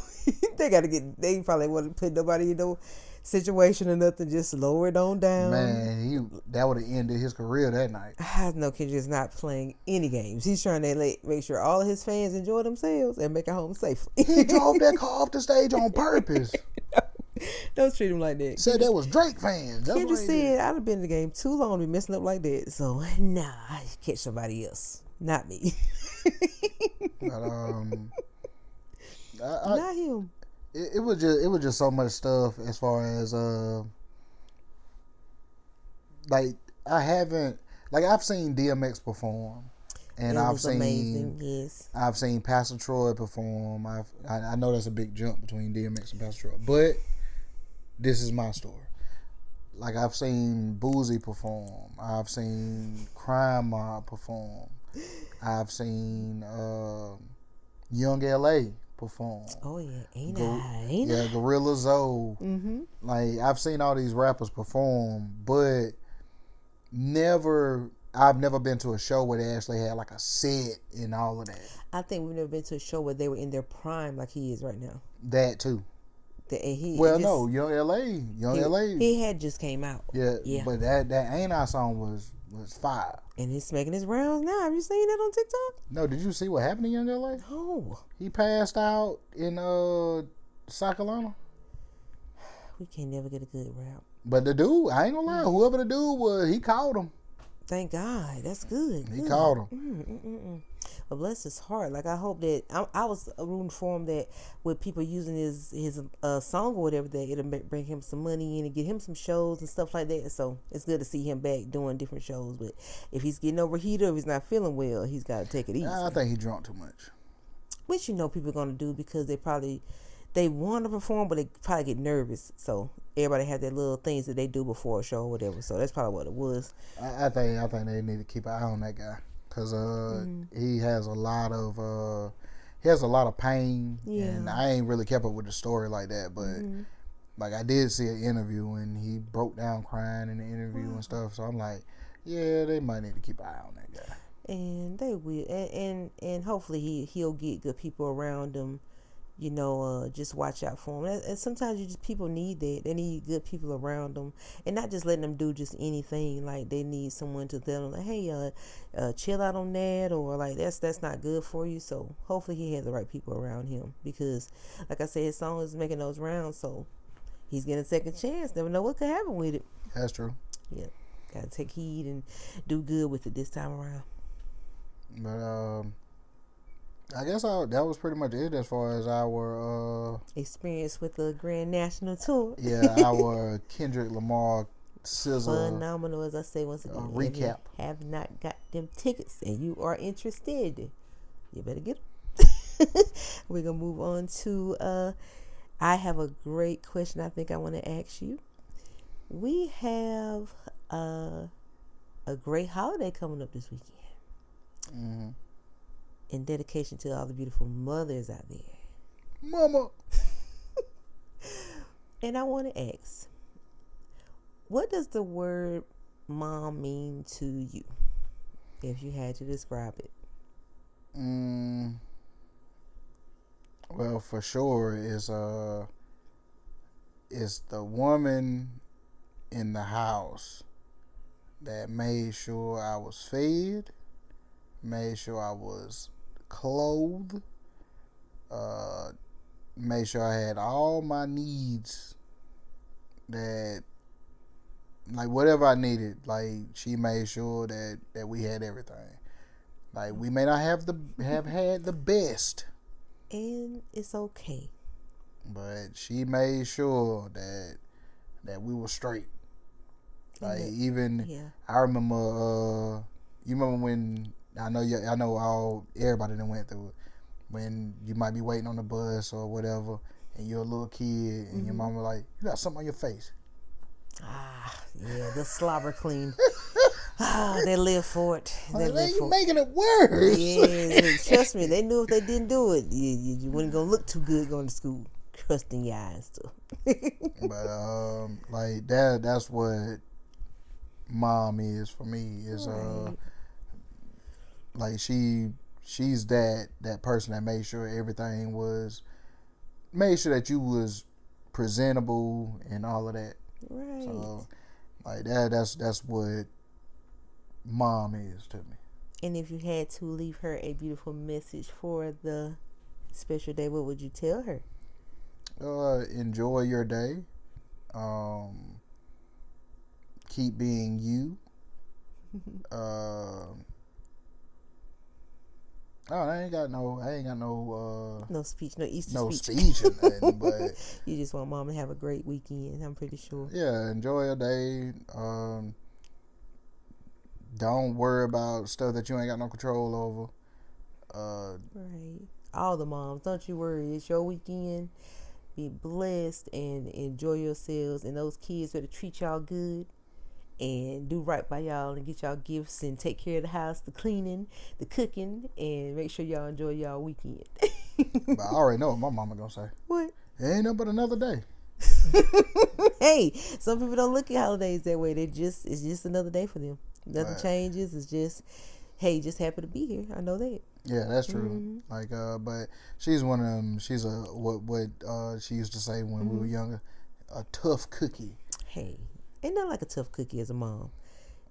they probably wouldn't put nobody in no situation or nothing. Just lower it on down. Man, that would have ended his career that night. I know Kendrick's not playing any games. He's trying to make sure all of his fans enjoy themselves and make it home safely. He drove that car off the stage on purpose. Don't treat him like that. Said that was Drake fans. That's Kendrick said, I'd have been in the game too long to be messing up like that. So nah, I catch somebody else, not me. But not him. It was just so much stuff as far as like I've seen DMX perform, and I've seen amazing. Yes. I've seen Pastor Troy perform. I know that's a big jump between DMX and Pastor Troy, but this is my story. Like I've seen Boozy perform, I've seen Crime Mob perform, I've seen Young LA perform. Oh yeah, ain't I? Gorilla Zoe. Like I've seen all these rappers perform, but I've never been to a show where they actually had like a set and all of that. I think we've never been to a show where they were in their prime like he is right now. That too. Young LA. He had just came out. Yeah. But that Ain't I song was fire. And he's making his rounds now. Have you seen that on TikTok? No, did you see what happened to Young LA? No. He passed out in South Carolina. We can't never get a good rap. But the dude, I ain't gonna lie, whoever the dude was, he caught him. Thank God. That's good. He caught him. But bless his heart. Like I hope that I was rooting for him that with people using his song or whatever, that it'll bring him some money in and get him some shows and stuff like that. So it's good to see him back doing different shows. But if he's getting overheated or if he's not feeling well, he's got to take it easy. I think he drunk too much. Which people are gonna do because they probably they want to perform, but they probably get nervous. So everybody have their little things that they do before a show or whatever. So that's probably what it was. I think they need to keep an eye on that guy because he has a lot of pain, and I ain't really kept up with the story like that, but like I did see an interview and he broke down crying in the interview and stuff. So I'm like, yeah, they might need to keep an eye on that guy. And they will, and hopefully he'll get good people around him. Just watch out for them. And sometimes people need that. They need good people around them, and not just letting them do just anything. Like they need someone to tell them, like, hey, chill out on that, or like that's not good for you. So hopefully he has the right people around him, because, like I said, his song is making those rounds, so he's getting a second chance. Never know what could happen with it. That's true. Yeah, gotta take heed and do good with it this time around. But I guess that was pretty much it as far as our experience with the Grand National Tour. Yeah, our Kendrick Lamar SZA phenomenal, as I say once again. Recap. If you have not got them tickets and you are interested, you better get them. We're gonna move on to. I have a great question. I think I want to ask you. We have a great holiday coming up this weekend. Mm-hmm. In dedication to all the beautiful mothers out there. Mama. And I want to ask, what does the word mom mean to you? If you had to describe it. Well, for sure is the woman in the house that made sure I was fed, made sure I was clothed, made sure I had all my needs, that like whatever I needed, like she made sure that we had everything. Like we may not have had the best, and it's okay, but she made sure that we were straight. Like I remember you remember when I know everybody that went through it, when you might be waiting on the bus or whatever, and you're a little kid, and your mama like, you got something on your face. Yeah, the slobber clean. They live for it. You making it worse. Yes, trust me, they knew if they didn't do it, you wasn't gonna look too good going to school, trusting your eyes too. But like that's what mom is for me. Is right. Like she's that person that made sure everything made sure that you was presentable and all of that. Right. So like that's what mom is to me. And if you had to leave her a beautiful message for the special day, what would you tell her? Enjoy your day. Keep being you. I ain't got no speech, no Easter speech or nothing, but you just want mom to have a great weekend, I'm pretty sure. Yeah, enjoy your day. Don't worry about stuff that you ain't got no control over. Right. All the moms, don't you worry. It's your weekend. Be blessed and enjoy yourselves. And those kids better treat y'all good and do right by y'all and get y'all gifts and take care of the house, the cleaning, the cooking, and make sure y'all enjoy y'all weekend. But I already know what my mama gonna say. What? It ain't nothing but another day. Hey, some people don't look at holidays that way. It's just another day for them. Nothing changes. It's just, hey, just happy to be here. I know that. Yeah, that's true. Like, but she's one of them. She's what she used to say when we were younger, a tough cookie. Hey, ain't nothing like a tough cookie as a mom.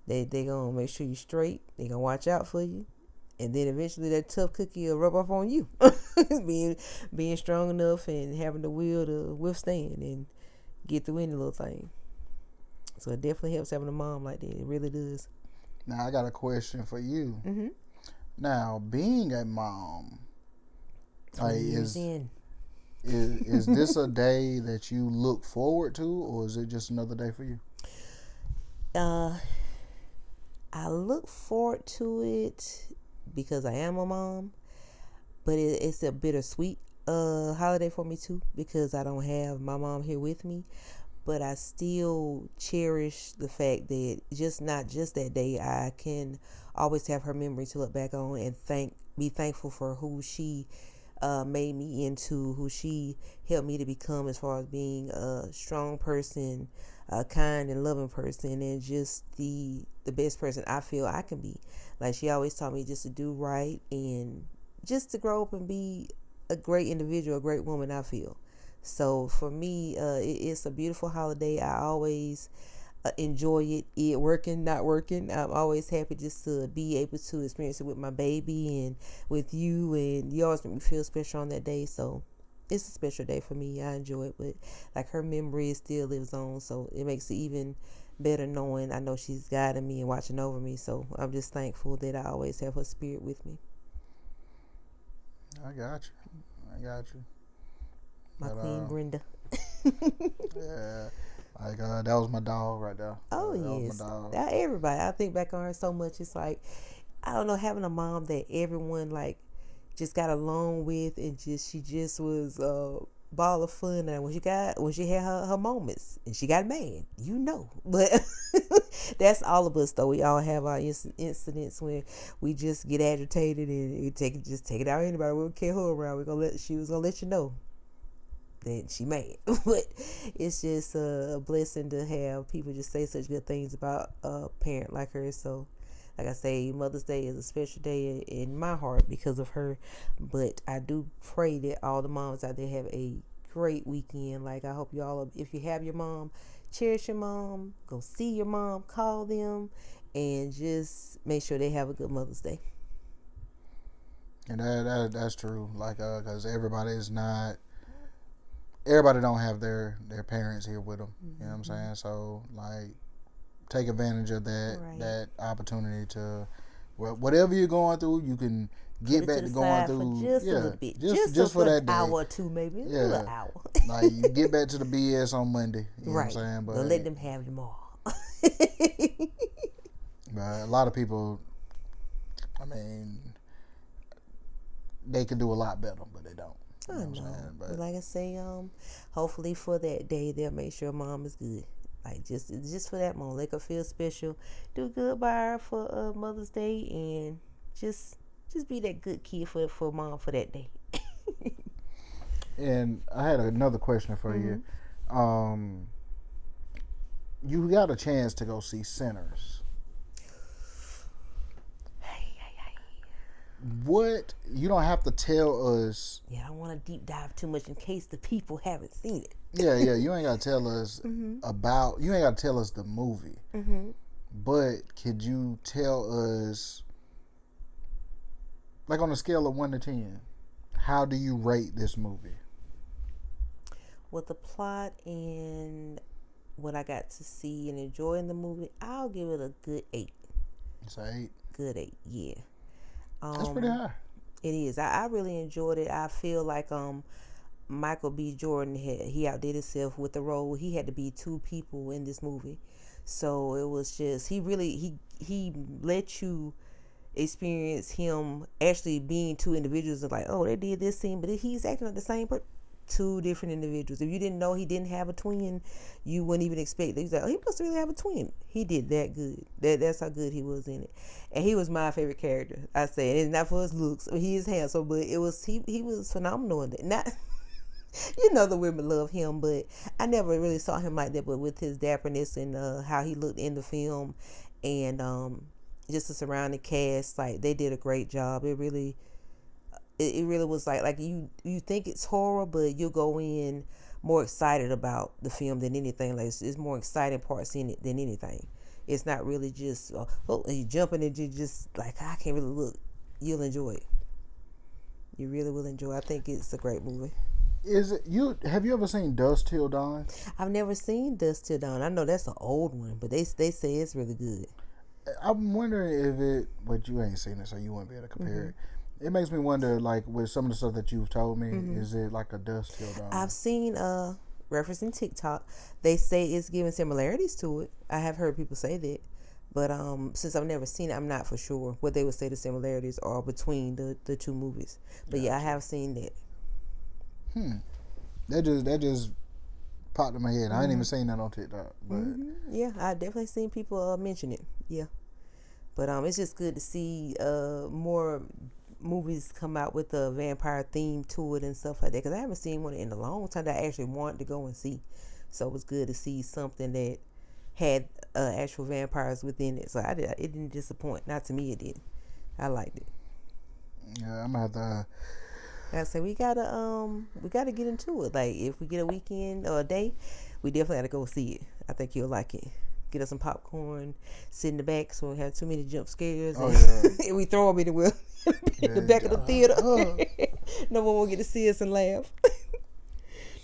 They gonna make sure you straight. They gonna watch out for you, and then eventually that tough cookie will rub off on you. being strong enough and having the will to withstand and get through any little thing. So it definitely helps having a mom like that. It really does. Now I got a question for you. Now, being a mom, like, is this a day that you look forward to, or is it just another day for you? I look forward to it because I am a mom, but it's a bittersweet holiday for me too, because I don't have my mom here with me. But I still cherish the fact that not just that day, I can always have her memory to look back on and be thankful for who she made me into, who she helped me to become, as far as being a strong person, a kind and loving person, and just the best person I feel I can be. Like, she always taught me just to do right and just to grow up and be a great individual, a great woman, I feel. So for me, it's a beautiful holiday. I always enjoy it, working, not working. I'm always happy just to be able to experience it with my baby and with you, and you always make me feel special on that day. So it's a special day for me. I enjoy it, but like, her memory still lives on, so it makes it even better knowing I know she's guiding me and watching over me. So I'm just thankful that I always have her spirit with me. I got you. My Queen Brenda. Yeah. Like, that was my dog right there. Oh, that yes. was my dog. Everybody. I think back on her so much. It's like, I don't know, having a mom that everyone, like, just got along with, and she just was a ball of fun. And when she had her moments and she got mad, but that's all of us, though. We all have our incidents when we just get agitated, and we take it out on anybody. We don't care who around. She was gonna let you know that she mad. But it's just a blessing to have people just say such good things about a parent like her. So, like I say, Mother's Day is a special day in my heart because of her. But I do pray that all the moms out there have a great weekend. Like, I hope y'all, if you have your mom, cherish your mom, go see your mom, call them, and just make sure they have a good Mother's Day. And that's true. Like, because everybody don't have their parents here with them. You know what I'm saying? So, like, take advantage of that opportunity to, whatever you're going through, you can get back to going through. For just a little bit. Just for that day. Hour or two, maybe. Yeah. A little hour. Like, you get back to the BS on Monday. You know what I'm saying? But let them have them all. But a lot of people, I mean, they could do a lot better, but they don't. I know. But like I say, hopefully for that day, they'll make sure mom is good. Like, just for that moment, make her feel special. Do good by her for Mother's Day, and just be that good kid for mom for that day. And I had another question for you. You got a chance to go see Sinners. What, you don't have to tell us. Yeah, I don't want to deep dive too much in case the people haven't seen it. Yeah, you ain't got to tell us you ain't got to tell us the movie. But could you tell us, like, on a scale of 1 to 10, how do you rate this movie? With the plot and what I got to see and enjoy in the movie, I'll give it a good 8. It's an 8? Good 8, yeah. That's pretty high. It is. I really enjoyed it. I feel like Michael B. Jordan he outdid himself with the role. He had to be 2 people in this movie, so it was just, he really he let you experience him actually being 2 individuals. Of like, oh, they did this scene, but he's acting like the same person. 2 different individuals. If you didn't know he didn't have a twin, you wouldn't even expect it. He's like, oh, he must really have a twin. He did that good. That's how good he was in it. And he was my favorite character. I say, and it's not for his looks. He is handsome, but it was he was phenomenal in it. Not the women love him, but I never really saw him like that. But with his dapperness and how he looked in the film, and just the surrounding cast, like, they did a great job. It really was like you think it's horror, but you'll go in more excited about the film than anything. Like, it's more exciting parts in it than anything. It's not really just you jumping and you just like, I can't really look. You'll enjoy it. You really will enjoy it. I think it's a great movie. Have you ever seen Dusk Till Dawn? I've never seen Dusk Till Dawn. I know that's an old one, but they say it's really good. I'm wondering but you ain't seen it, so you wouldn't be able to compare it. It makes me wonder, like, with some of the stuff that you've told me, is it like a Dusk Till Dawn? I've seen referencing TikTok, they say it's giving similarities to it. I have heard people say that, but since I've never seen it, I'm not for sure what they would say the similarities are between the 2 movies. But yeah, I have seen that. That just popped in my head. I ain't even seen that on TikTok. But Yeah, I definitely seen people mention it. Yeah, but it's just good to see more movies come out with a vampire theme to it and stuff like that. Because I haven't seen one in a long time that I actually wanted to go and see. So it was good to see something that had actual vampires within it. So it didn't disappoint. Not to me, it did. I liked it. yeah, I'm gonna have to. I say we gotta get into it. Like if we get a weekend or a day, we definitely gotta go see it. I think you'll like it. Get us some popcorn, sit in the back so we don't have too many jump scares. Oh yeah. And we throw them anywhere in the back of the theater. No one will get to see us and laugh.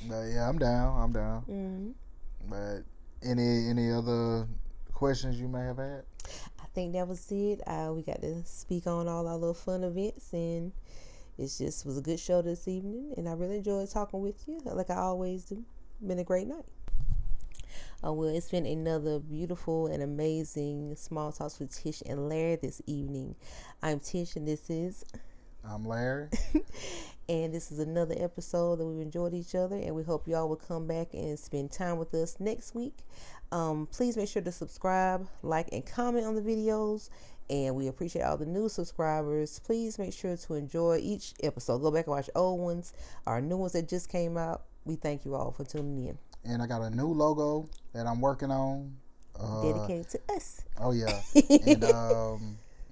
But yeah, I'm down. But any other questions you may have had? I think that was it. We got to speak on all our little fun events, and it just was a good show this evening, and I really enjoyed talking with you like I always do. Been a great night. Oh, well, it's been another beautiful and amazing Small Talks with Tish and Larry this evening. I'm Tish, and this is... I'm Larry. And this is another episode that we've enjoyed each other, and we hope y'all will come back and spend time with us next week. Please make sure to subscribe, like, and comment on the videos, and we appreciate all the new subscribers. Please make sure to enjoy each episode. Go back and watch old ones, our new ones that just came out. We thank you all for tuning in. And I got a new logo that I'm working on. Dedicated to us. Oh yeah. And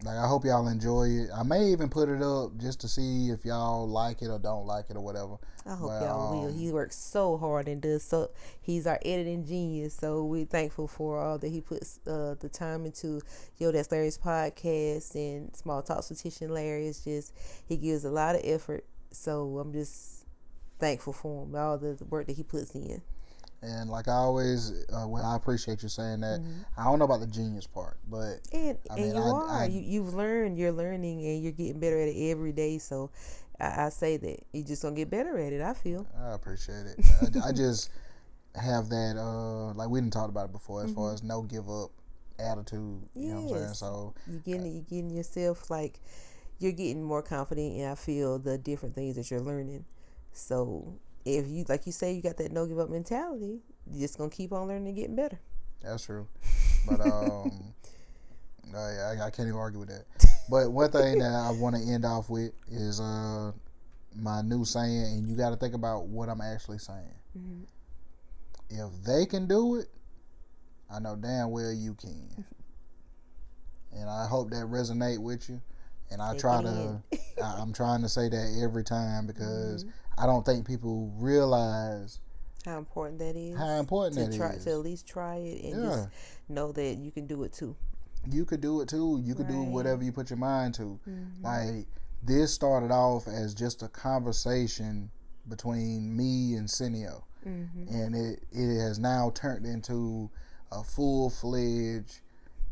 like I hope y'all enjoy it. I may even put it up just to see if y'all like it or don't like it or whatever. I hope y'all will. He works so hard and does so. He's our editing genius. So we're thankful for all that he puts the time into. Yo, that's Larry's podcast and Small Talks with Tish and Larry. It's just he gives a lot of effort. So I'm just thankful for him, all the work that he puts in. And like I always, I appreciate you saying that. I don't know about the genius part, but you've learned, you're learning, and you're getting better at it every day. So I say that you're just gonna get better at it. I feel. I appreciate it. I just have that, like we didn't talk about it before, as far as no give up attitude. You know what I'm saying? So you're getting yourself like you're getting more confident, and I feel the different things that you're learning. So. If you, like you say, you got that no give up mentality, you're just gonna keep on learning and getting better. That's true. But I can't even argue with that. But one thing that I want to end off with is my new saying, and you got to think about what I'm actually saying. If they can do it, I know damn well you can. And I hope that resonate with you. And I'm trying to say that every time because I don't think people realize how important that is. To at least try it and just know that you can do it too. You could do it too. You could do whatever you put your mind to. Like this started off as just a conversation between me and Cineo. And it has now turned into a full-fledged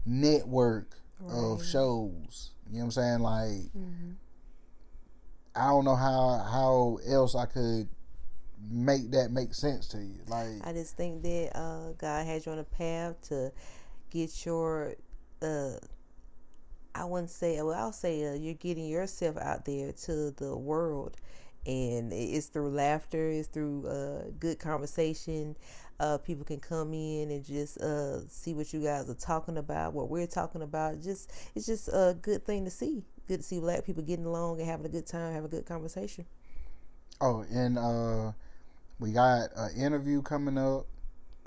network of shows. You know what I'm saying? Like, I don't know how else I could make that make sense to you. Like, I just think that God has you on a path to get your, I'll say you're getting yourself out there to the world. And it's through laughter, it's through good conversation. People can come in and just see what you guys are talking about, what we're talking about. It's just a good thing to see. Good to see black people getting along and having a good time, having a good conversation. Oh, and we got an interview coming up.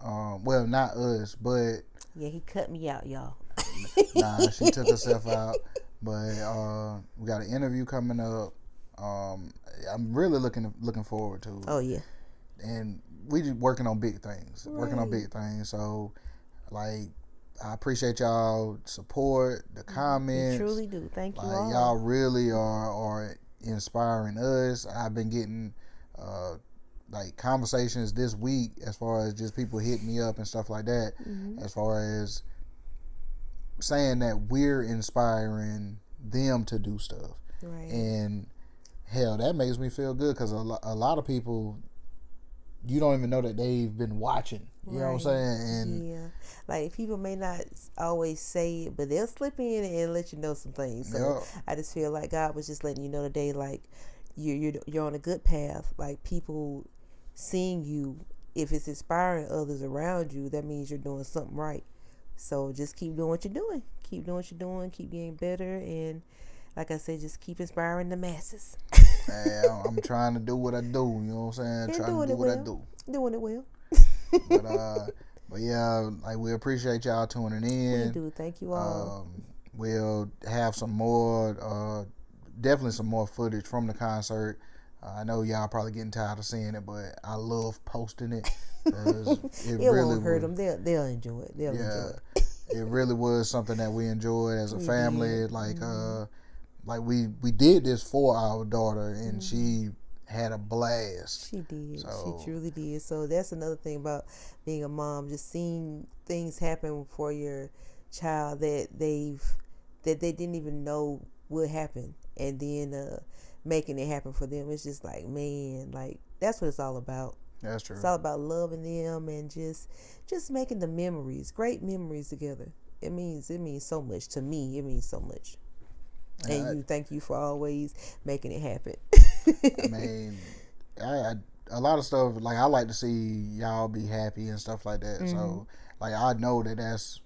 Well, not us, but yeah, he cut me out, y'all. Nah, she took herself out. But we got an interview coming up. I'm really looking forward to it. Oh yeah. And we just working on big things. So like I appreciate y'all support, the comments. We truly do. Thank you all. Y'all really are inspiring us. I've been getting like conversations this week as far as just people hitting me up and stuff like that, as far as saying that we're inspiring them to do stuff. Right. And hell, that makes me feel good because a lot of people, you don't even know that they've been watching. You know what I'm saying? And yeah, like people may not always say it, but they'll slip in and let you know some things. So I just feel like God was just letting you know today, like you're on a good path. Like, people seeing you, if it's inspiring others around you, that means you're doing something right. So just keep doing what you're doing. Keep doing what you're doing. Keep getting better. And like I said, just keep inspiring the masses. Hey, I'm trying to do what I do. You know what I'm saying? And Trying to doing do it what I well. do. Doing it well. But but yeah, like we appreciate y'all tuning in. We do. Thank you all. We'll have some more, definitely some more footage from the concert. I know y'all probably getting tired of seeing it, but I love posting it. It really won't hurt was, them. They'll enjoy it. They'll enjoy it. it really was something that we enjoyed as a We family. did. Like we did this for our daughter, and she had a blast. She did. So, She truly did. So that's another thing about being a mom, just seeing things happen for your child that they didn't even know would happen, and then making it happen for them. It's just like, man, like, that's what it's all about. that's true. It's all about loving them and just making the memories, great memories together. It means so much to me. It means so much. And thank you for always making it happen. I mean, a lot of stuff, like, I like to see y'all be happy and stuff like that. So, like, I know that that's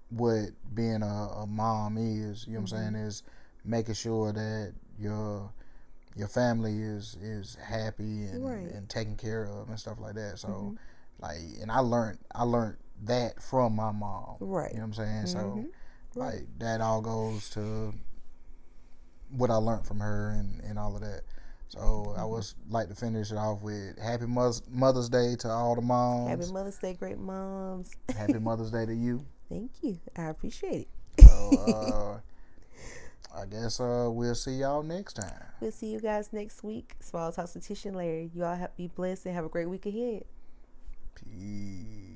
what being a mom is. You know what I'm saying? Is making sure that your family is happy and taken care of and stuff like that. So, like, and I learned that from my mom. Right. You know what I'm saying? So, like, that all goes to what I learned from her and all of that. So I would like to finish it off with Happy Mother's Day to all the moms. Happy Mother's Day, great moms. Happy Mother's Day to you. Thank you. I appreciate it. So I guess we'll see y'all next time. We'll see you guys next week. Small Talks with Tish and Larry. You all be blessed and have a great week ahead. Peace.